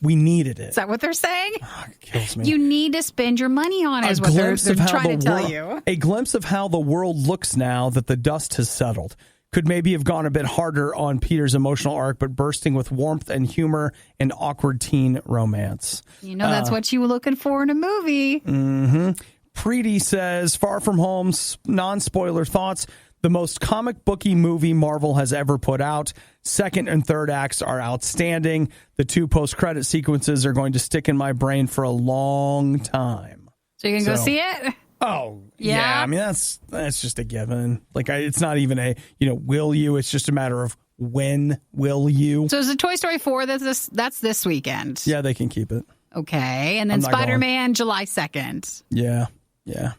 We needed it. Is that what they're saying? Oh, it kills me. You need to spend your money on it, is what they're trying to tell you. A glimpse of how the world looks now that the dust has settled. Could maybe have gone a bit harder on Peter's emotional arc, but bursting with warmth and humor and awkward teen romance. That's what you were looking for in a movie. Mm-hmm. Preeti says, Far From Home's non-spoiler thoughts. The most comic booky movie Marvel has ever put out. Second and third acts are outstanding. The 2 post-credit sequences are going to stick in my brain for a long time. So you can go see it? Oh, yeah. I mean, that's just a given. It's not even a, will you? It's just a matter of when will you? So is it Toy Story 4 that's this weekend? Yeah, they can keep it. Okay. And then Spider-Man July 2nd. Yeah. Yeah,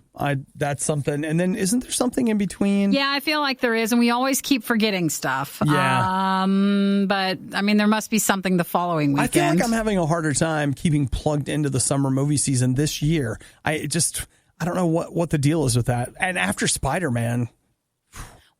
that's something. And then isn't there something in between? Yeah, I feel like there is, and we always keep forgetting stuff. Yeah. But, I mean, there must be something the following weekend. I feel like I'm having a harder time keeping plugged into the summer movie season this year. I don't know what the deal is with that. And after SpiderMan...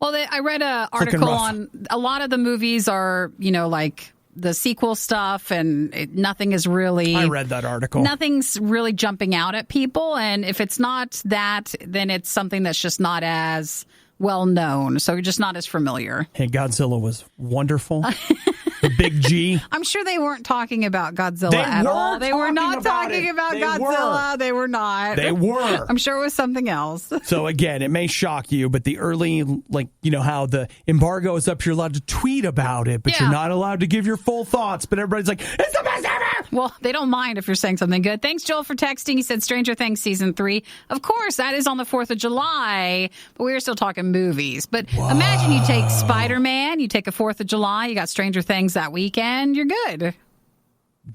Well, I read an article on a lot of the movies are, like the sequel stuff, and nothing is really... I read that article. Nothing's really jumping out at people, and if it's not that, then it's something that's just not as well known, so you're just not as familiar. Hey, Godzilla was wonderful. The big G. I'm sure they weren't talking about Godzilla at all. They were not talking about Godzilla. They were not. They were. I'm sure it was something else. So again, it may shock you, but the early, how the embargo is up, you're allowed to tweet about it, but you're not allowed to give your full thoughts. But everybody's like, it's the best ever! Well, they don't mind if you're saying something good. Thanks, Joel, for texting. He said Stranger Things Season 3. Of course, that is on the 4th of July, but we were still talking movies. But imagine you take Spider-Man, you take a 4th of July, you got Stranger Things that weekend, you're good.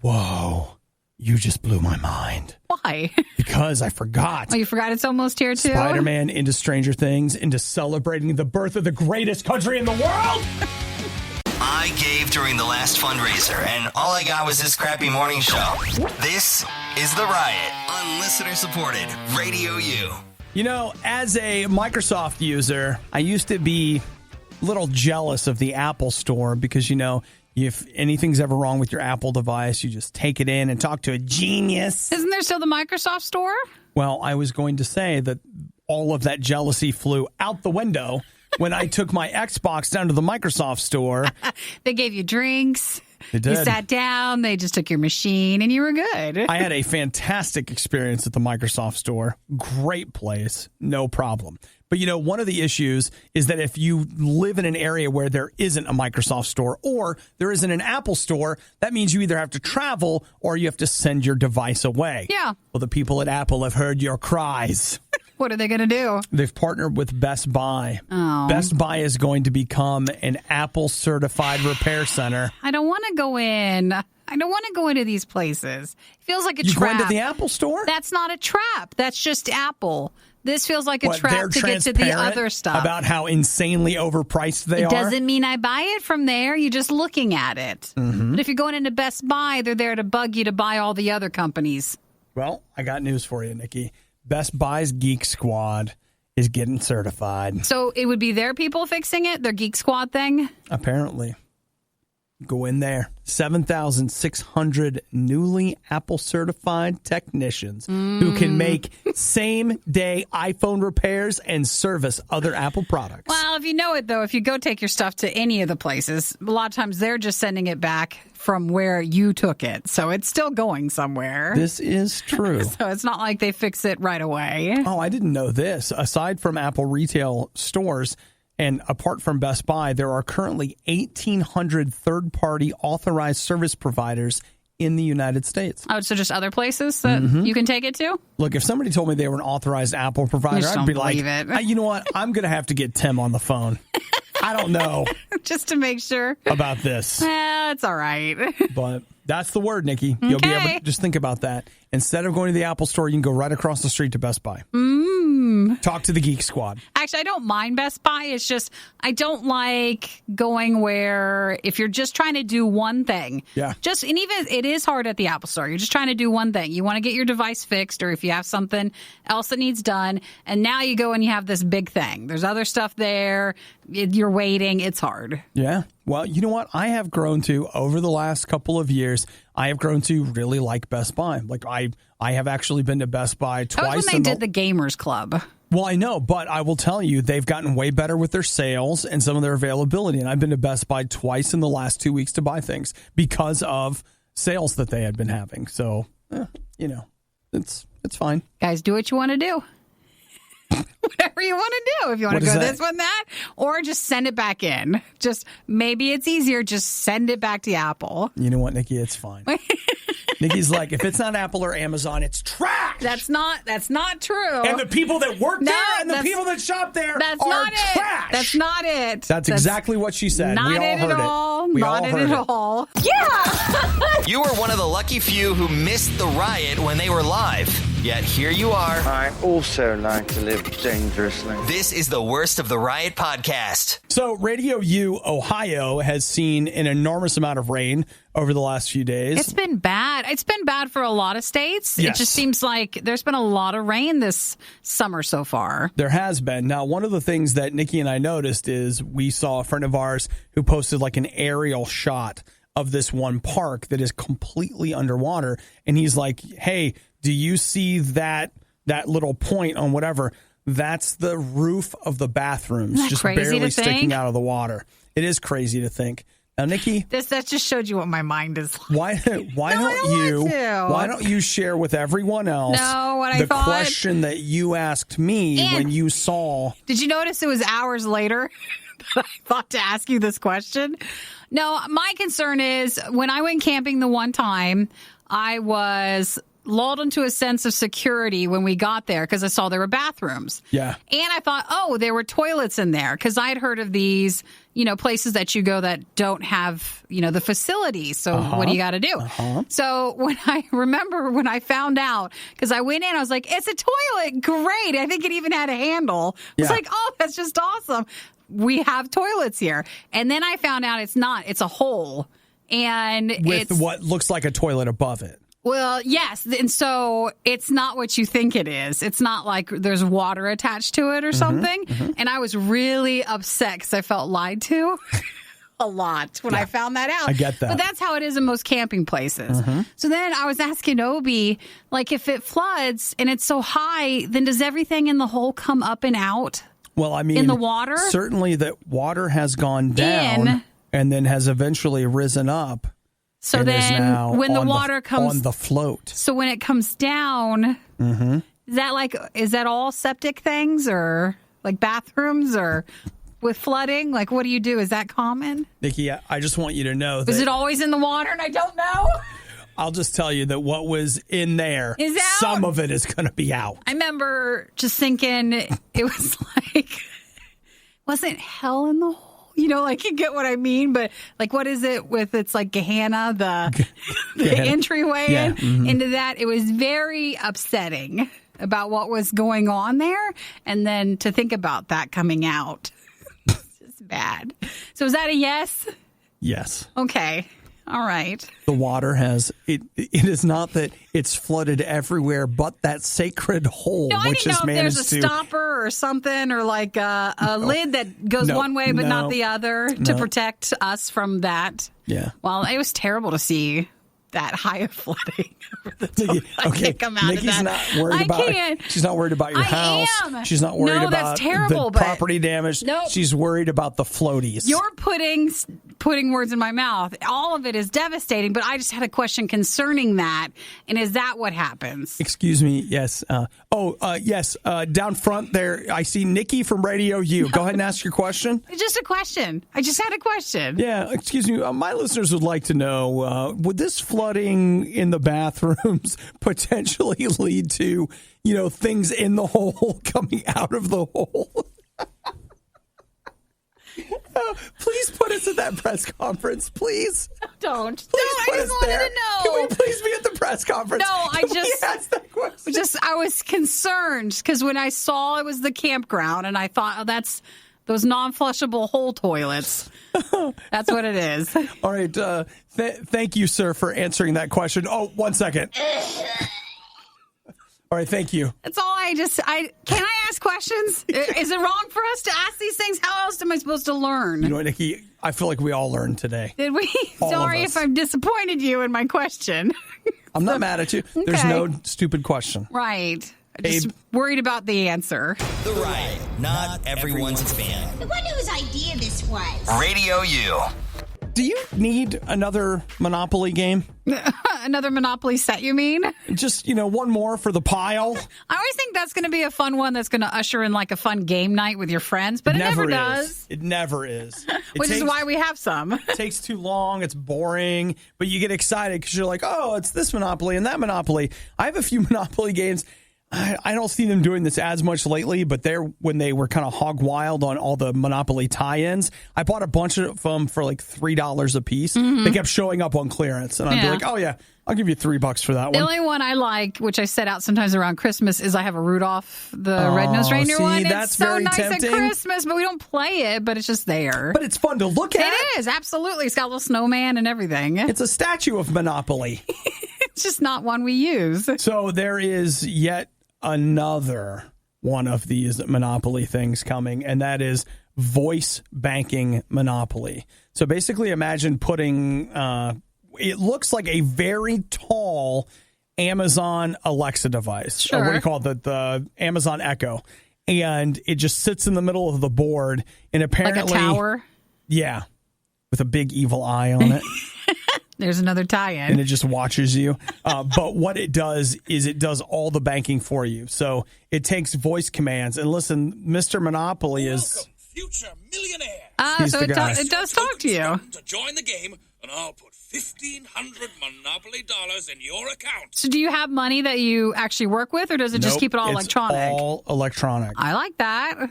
Whoa. You just blew my mind. Why? Because I forgot. Oh, you forgot it's almost here, too? Spider-Man into Stranger Things, into celebrating the birth of the greatest country in the world. I gave during the last fundraiser, and all I got was this crappy morning show. This is The Riot on listener-supported Radio U. As a Microsoft user, I used to be a little jealous of the Apple Store because, if anything's ever wrong with your Apple device, you just take it in and talk to a genius. Isn't there still the Microsoft Store? Well, I was going to say that all of that jealousy flew out the window when I took my Xbox down to the Microsoft Store. They gave you drinks. They did. You sat down, they just took your machine, and you were good. I had a fantastic experience at the Microsoft Store. Great place, no problem. But, one of the issues is that if you live in an area where there isn't a Microsoft Store or there isn't an Apple Store, that means you either have to travel or you have to send your device away. Yeah. Well, the people at Apple have heard your cries. What are they going to do? They've partnered with Best Buy. Oh. Best Buy is going to become an Apple-certified repair center. I don't want to go in. I don't want to go into these places. It feels like a trap. You going to the Apple Store? That's not a trap. That's just Apple. This feels like a trap to get to the other stuff. About how insanely overpriced they are? It doesn't mean I buy it from there. You're just looking at it. Mm-hmm. But if you're going into Best Buy, they're there to bug you to buy all the other companies. Well, I got news for you, Nikki. Best Buy's Geek Squad is getting certified. So it would be their people fixing it? Their Geek Squad thing? Apparently. Go in there. 7,600 newly Apple-certified technicians who can make same-day iPhone repairs and service other Apple products. Well, if you know it, though, if you go take your stuff to any of the places, a lot of times they're just sending it back from where you took it. So it's still going somewhere. This is true. So it's not like they fix it right away. Oh, I didn't know this. Aside from Apple retail stores, and apart from Best Buy, there are currently 1,800 third-party authorized service providers in the United States. Oh, so just other places that you can take it to? Look, if somebody told me they were an authorized Apple provider, I'd be like, you know what? I'm going to have to get Tim on the phone. I don't know. Just to make sure. About this. It's all right. But that's the word, Nikki. You'll be able to just think about that. Instead of going to the Apple Store, you can go right across the street to Best Buy. Talk to the Geek Squad. Actually, I don't mind Best Buy. It's just I don't like going where if you're just trying to do one thing. Yeah. And even it is hard at the Apple Store. You're just trying to do one thing. You want to get your device fixed, or if you have something else that needs done, and now you go and you have this big thing. There's other stuff there. You're waiting. It's hard. Yeah. Well, you know what? I have grown to, over the last couple of years, I have grown to really like Best Buy. Like I have actually been to Best Buy twice. That was when they did the Gamers Club. Well, I know, but I will tell you, they've gotten way better with their sales and some of their availability. And I've been to Best Buy twice in the last 2 weeks to buy things because of sales that they had been having. So, it's fine. Guys, do what you want to do. Whatever you want to do. If you want to go this one, that, or just send it back in. Just maybe it's easier. Just send it back to Apple. You know what, Nikki? It's fine. Nikki's like, if it's not Apple or Amazon, it's trash. That's not true. And the people that work there and the people that shop there are trash. That's not it. That's exactly what she said. Not we all it heard at all. We not all it heard at all. Yeah. You were one of the lucky few who missed the riot when they were live. Yet here you are. I also like to live dangerously. This is the worst of the Riot podcast. So Radio U, Ohio, has seen an enormous amount of rain over the last few days. It's been bad. It's been bad for a lot of states. Yes. It just seems like there's been a lot of rain this summer so far. There has been. Now, one of the things that Nikki and I noticed is we saw a friend of ours who posted like an aerial shot of this one park that is completely underwater. And he's like, hey, do you see that little point on whatever? That's the roof of the bathrooms, just barely sticking out of the water. It is crazy to think. Now, Nikki, that just showed you what my mind is like. Why don't you share with everyone else the question that you asked me when you saw? Did you notice it was hours later that I thought to ask you this question? No, my concern is when I went camping the one time, I was lulled into a sense of security when we got there because I saw there were bathrooms. Yeah. And I thought, there were toilets in there because I'd heard of these, places that you go that don't have, the facilities. So what do you got to do? So when I found out, because I went in, I was like, it's a toilet. Great. I think it even had a handle. I was like, oh, that's just awesome. We have toilets here. And then I found out it's not. It's a hole. And with what looks like a toilet above it. Well, yes. And so it's not what you think it is. It's not like there's water attached to it or something. And I was really upset because I felt lied to a lot when I found that out. I get that. But that's how it is in most camping places. So then I was asking Obi, like, if it floods and it's so high, then does everything in the hole come up and out? Well, I mean, in the water? Certainly that water has gone down and then has eventually risen up. So then when the water comes on the float. So when it comes down, is that all septic things or like bathrooms or with flooding? Like, what do you do? Is that common? Nikki, I just want you to know that. Is it always in the water and I don't know? I'll just tell you that what was in there, is out? Some of it is going to be out. I remember just thinking it was like, wasn't hell in the hole? Like you get what I mean, but like, what is it with? It's like Gehenna, the entryway into that. It was very upsetting about what was going on there, and then to think about that coming out, it's just bad. So is that a yes? Yes. Okay. All right. The water has it is not that it's flooded everywhere, but that sacred hole, which has managed to. There's a stopper or something, or like a lid that goes one way but not the other to protect us from that. Yeah. Well, it was terrible to see that high of flooding over the top. I can't come out Nikki's of that. Not worried about. She's not worried about your house. She's not worried about the property damage. Nope. She's worried about the floaties. You're putting words in my mouth. All of it is devastating, but I just had a question concerning that. And is that what happens? Excuse me. Yes. Yes. Down front there, I see Nikki from Radio U. Go ahead and ask your question. Just a question. I just had a question. Yeah. Excuse me. My listeners would like to know, would this flooding in the bathrooms potentially lead to, things in the hole coming out of the hole? Please put us at that press conference, please. Don't. Please no, put I just us wanted there. to know. Can we please be at the press conference? No, Can we ask that question? I was concerned because when I saw it was the campground and I thought, oh, that's those non-flushable hole toilets. That's what it is. All right. Thank you, sir, for answering that question. Oh, 1 second. All right, thank you. That's all can I ask questions? Is it wrong for us to ask these things? How else am I supposed to learn? You know what, Nikki? I feel like we all learned today. Did we? Sorry if I've disappointed you in my question. I'm not mad at you. Okay. There's no stupid question. Right. Just worried about the answer. The Riot, not everyone's fan. I wonder whose idea this was. Radio U. Do you need another Monopoly game? Another Monopoly set, you mean? Just, one more for the pile? I always think that's going to be a fun one that's going to usher in like a fun game night with your friends, but it never does. It never is. Which is why we have some. It takes too long. It's boring, but you get excited because you're like, oh, it's this Monopoly and that Monopoly. I have a few Monopoly games. I don't see them doing this as much lately, but when they were kind of hog wild on all the Monopoly tie-ins, I bought a bunch of them for like $3 a piece. Mm-hmm. They kept showing up on clearance, and I'd be like, oh yeah, I'll give you $3 for that one. The only one I like, which I set out sometimes around Christmas, is I have a Rudolph the Red-Nosed Reindeer one. That's it's so very nice tempting. at Christmas, but we don't play it, but it's just there. But it's fun to look at. It is, absolutely. It's got a little snowman and everything. It's a statue of Monopoly. It's just not one we use. So there is yet another one of these Monopoly things coming, and that is voice banking Monopoly. So basically imagine putting, it looks like a very tall Amazon Alexa device. Sure. Or what do you call it? The Amazon Echo. And it just sits in the middle of the board. And apparently, like a tower? Yeah. With a big evil eye on it. There's another tie-in. And it just watches you. But what it does is it does all the banking for you. So it takes voice commands. And listen, Mr. Monopoly is... Welcome, future millionaire. He's So the guy. it does talk to you. To join the game, and I'll put 1,500 Monopoly dollars in your account. So do you have money that you actually work with, or does it just keep it all electronic? All electronic. I like that.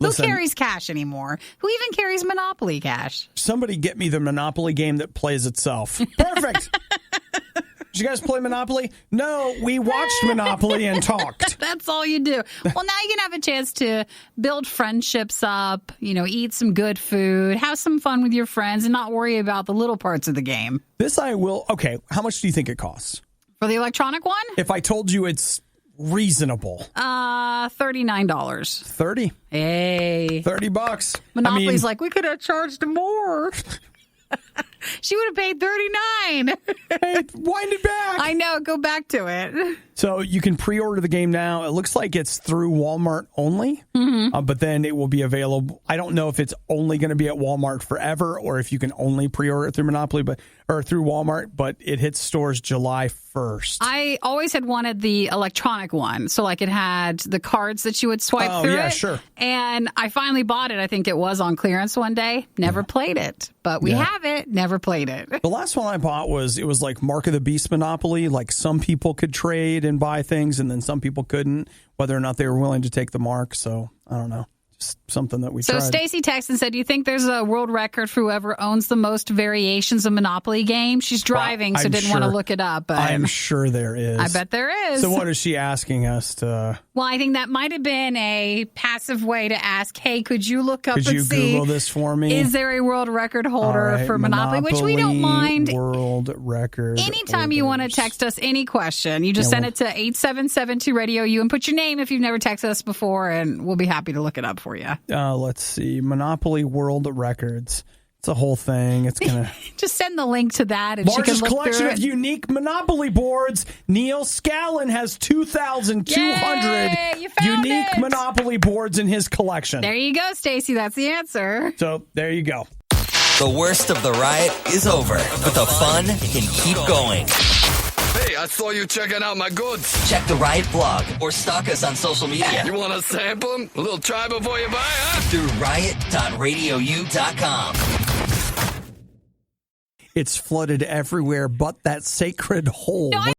Listen, who carries cash anymore? Who even carries Monopoly cash? Somebody get me the Monopoly game that plays itself. Perfect. Did you guys play Monopoly? No, we watched Monopoly and talked. That's all you do. Well, now you can have a chance to build friendships up, eat some good food, have some fun with your friends, and not worry about the little parts of the game. This I will. Okay, how much do you think it costs? For the electronic one? If I told you it's reasonable. $39. 30? Hey. $30. Monopoly's like, we could have charged more. She would have paid $39. Hey, wind it back. I know. Go back to it. So you can pre-order the game now. It looks like it's through Walmart only, but then it will be available. I don't know if it's only going to be at Walmart forever or if you can only pre-order it through Monopoly, or through Walmart, but it hits stores July 1st. I always had wanted the electronic one. So like it had the cards that you would swipe through it. Sure. And I finally bought it. I think it was on clearance one day. Never played it, but we have it. Never played it. The last one I bought was like Mark of the Beast Monopoly. Like some people could trade and buy things and then some people couldn't, whether or not they were willing to take the mark. So I don't know. Just something that we tried. So Stacy texted and said, do you think there's a world record for whoever owns the most variations of Monopoly game? She's driving, so didn't want to look it up. But I am sure there is. I bet there is. So what is she asking us to... Well, I think that might have been a passive way to ask, hey, could you look up and see... Could you Google this for me? Is there a world record holder for Monopoly? Which we don't mind. World record Anytime holders. You want to text us any question, you just send it to 877-2-RADIO-U and put your name if you've never texted us before, and we'll be happy to look it up for you. Let's see. Monopoly World Records. It's a whole thing. It's gonna just send the link to that, and largest she can look collection through of it. unique Monopoly boards. Neil Scallon has 2,200 unique Monopoly boards in his collection. There you go, Stacy. That's the answer. So there you go. The worst of the riot is over, but the fun can keep going. Hey, I saw you checking out my goods. Check the Riot blog or stalk us on social media. You want to sample them? A little try before you buy, huh? Through riot.radiou.com. It's flooded everywhere but that sacred hole. No,